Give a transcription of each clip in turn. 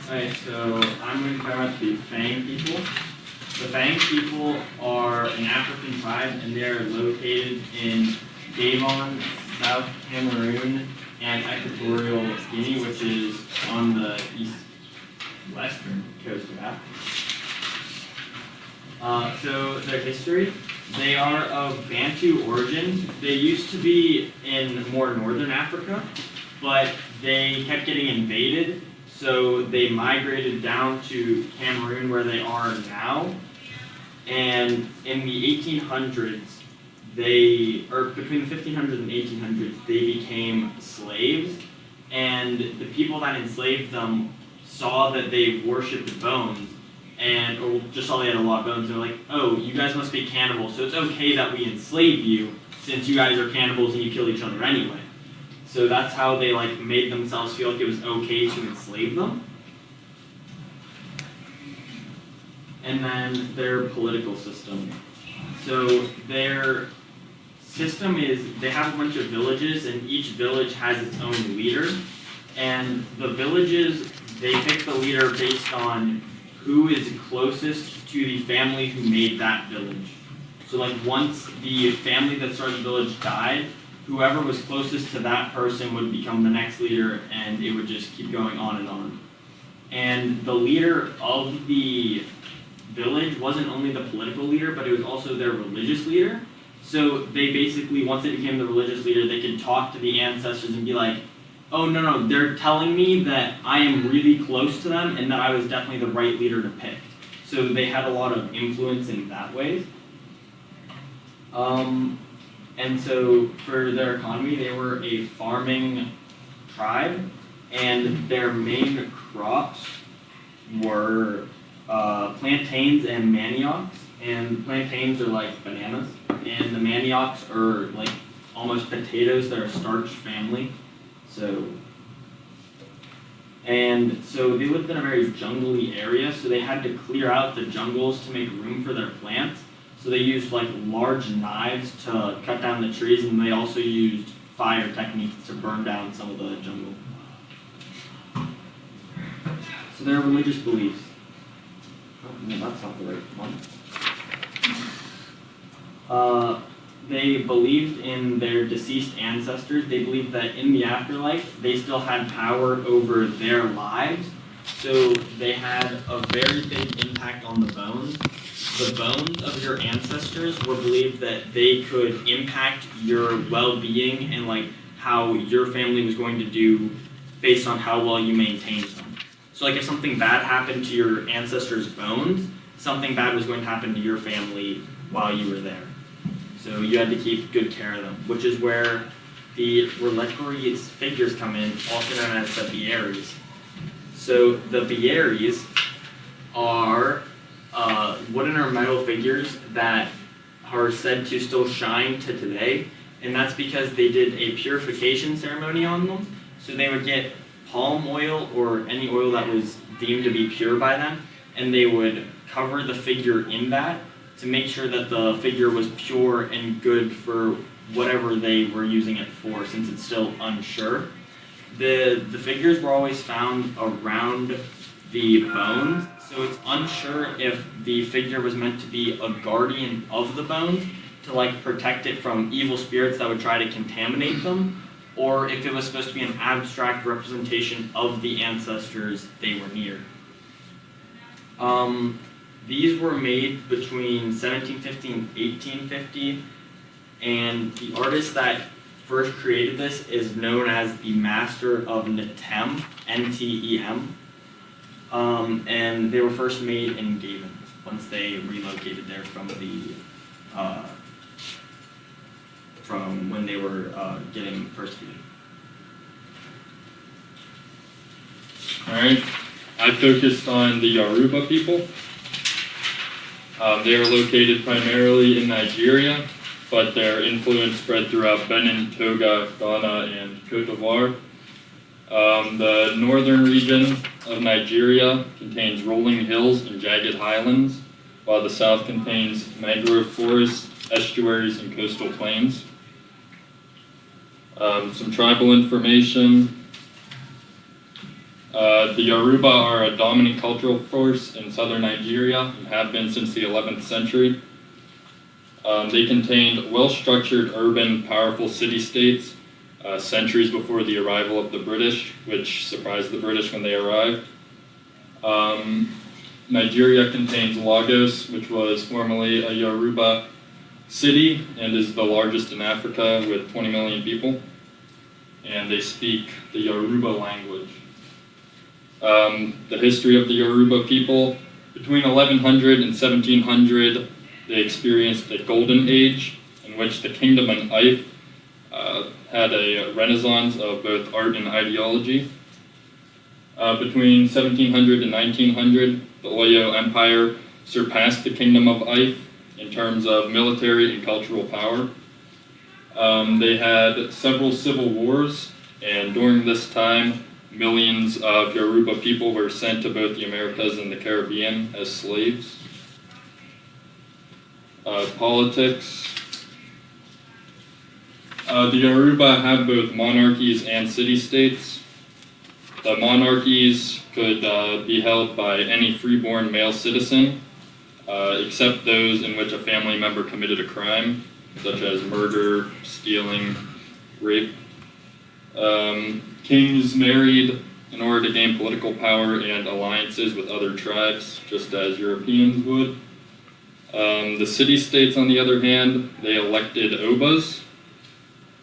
Alright, so I'm going to talk about the Fang people. The Fang people are an African tribe, and they're located in Gabon, South Cameroon, and Equatorial Guinea, which is on the western coast of Africa. So their history, they are of Bantu origin. They used to be in more northern Africa, but they kept getting invaded, so they migrated down to Cameroon where they are now. And in the 1800s, between the 1500s and 1800s, they became slaves, and the people that enslaved them saw that they worshipped bones, or just saw they had a lot of bones, and they're like, oh, you guys must be cannibals, so it's okay that we enslave you, since you guys are cannibals and you kill each other anyway. So that's how they made themselves feel like it was okay to enslave them. And then their political system. So their system is, they have a bunch of villages, and each village has its own leader. And the villages, they pick the leader based on who is closest to the family who made that village. So once the family that started the village died, whoever was closest to that person would become the next leader, and it would just keep going on and on. And the leader of the village wasn't only the political leader, but it was also their religious leader. So they basically, once they became the religious leader, they could talk to the ancestors and be like, oh, no, they're telling me that I am really close to them and that I was definitely the right leader to pick. So they had a lot of influence in that way. And so for their economy, they were a farming tribe, and their main crops were plantains and maniocs. And plantains are like bananas, and the maniocs are like almost potatoes. They're a starch family. So they lived in a very jungly area, so they had to clear out the jungles to make room for their plants. So they used large knives to cut down the trees, and they also used fire techniques to burn down some of the jungle. So their religious beliefs. Oh, no, that's not the right one. They believed in their deceased ancestors. They believed that in the afterlife, they still had power over their lives. So they had a very big impact on the bones. The bones of your ancestors were believed that they could impact your well-being and how your family was going to do based on how well you maintained them. So if something bad happened to your ancestors' bones, something bad was going to happen to your family while you were there. So you had to keep good care of them, which is where the reliquary figures come in, also known as the Bieries. So the Bieries are wooden or metal figures that are said to still shine to today, and that's because they did a purification ceremony on them. So they would get palm oil or any oil that was deemed to be pure by them, and they would cover the figure in that to make sure that the figure was pure and good for whatever they were using it for, since it's still unsure. The figures were always found around the bones, so it's unsure if the figure was meant to be a guardian of the bones to protect it from evil spirits that would try to contaminate them, or if it was supposed to be an abstract representation of the ancestors they were near. These were made between 1750 and 1850, and the artist that first created this is known as the Master of Netem, N-T-E-M. And they were first made in Gabon once they relocated there from when they were getting persecuted. All right, I focused on the Yoruba people. They are located primarily in Nigeria, but their influence spread throughout Benin, Togo, Ghana, and Côte d'Ivoire. The northern region of Nigeria contains rolling hills and jagged highlands, while the south contains mangrove forests, estuaries, and coastal plains. Some tribal information. The Yoruba are a dominant cultural force in southern Nigeria and have been since the 11th century. They contained well-structured, urban, powerful city-states centuries before the arrival of the British, which surprised the British when they arrived. Nigeria contains Lagos, which was formerly a Yoruba city and is the largest in Africa with 20 million people. And they speak the Yoruba language. The history of the Yoruba people, between 1100 and 1700, they experienced a golden age in which the kingdom of Ife had a renaissance of both art and ideology. Between 1700 and 1900, the Oyo Empire surpassed the kingdom of Ife in terms of military and cultural power. They had several civil wars, and during this time, millions of Yoruba people were sent to both the Americas and the Caribbean as slaves. Politics. The Yoruba have both monarchies and city-states. The monarchies could be held by any freeborn male citizen, except those in which a family member committed a crime, such as murder, stealing, rape. Kings married in order to gain political power and alliances with other tribes, just as Europeans would. The city-states, on the other hand, they elected Obas,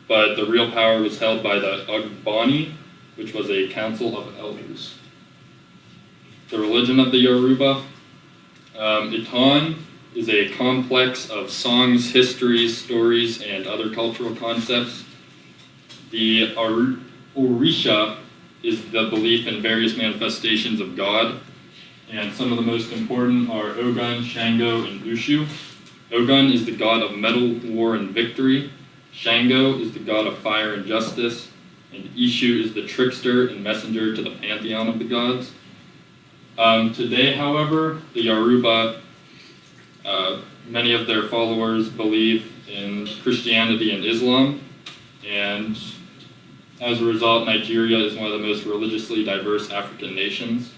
but the real power was held by the Ogboni, which was a council of elders. The religion of the Yoruba. Itan is a complex of songs, histories, stories, and other cultural concepts. The Orisha is the belief in various manifestations of God, and some of the most important are Ogun, Shango, and Ushu. Ogun is the god of metal, war, and victory. Shango is the god of fire and justice, and Ishu is the trickster and messenger to the pantheon of the gods. Today, however, the Yoruba, many of their followers believe in Christianity and Islam, and as a result, Nigeria is one of the most religiously diverse African nations.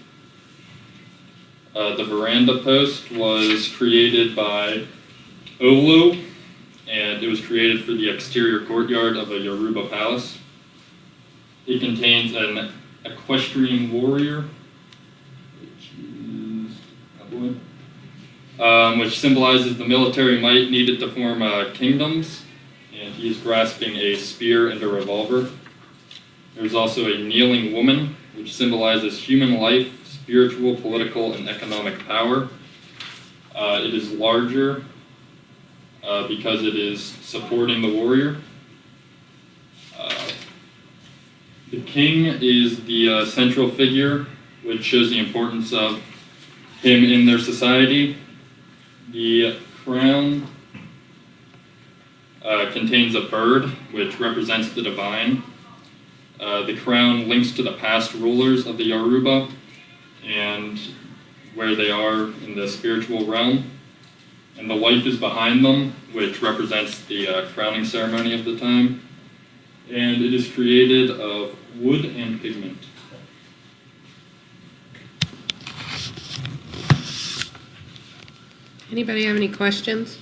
The veranda post was created by Olu, and it was created for the exterior courtyard of a Yoruba palace. It contains an equestrian warrior, which symbolizes the military might needed to form kingdoms, and he is grasping a spear and a revolver. There's also a kneeling woman, which symbolizes human life, spiritual, political, and economic power. It is larger because it is supporting the warrior. The king is the central figure, which shows the importance of him in their society. The crown contains a bird, which represents the divine. The crown links to the past rulers of the Yoruba and where they are in the spiritual realm. And the wife is behind them, which represents the crowning ceremony of the time. And it is created of wood and pigment. Anybody have any questions?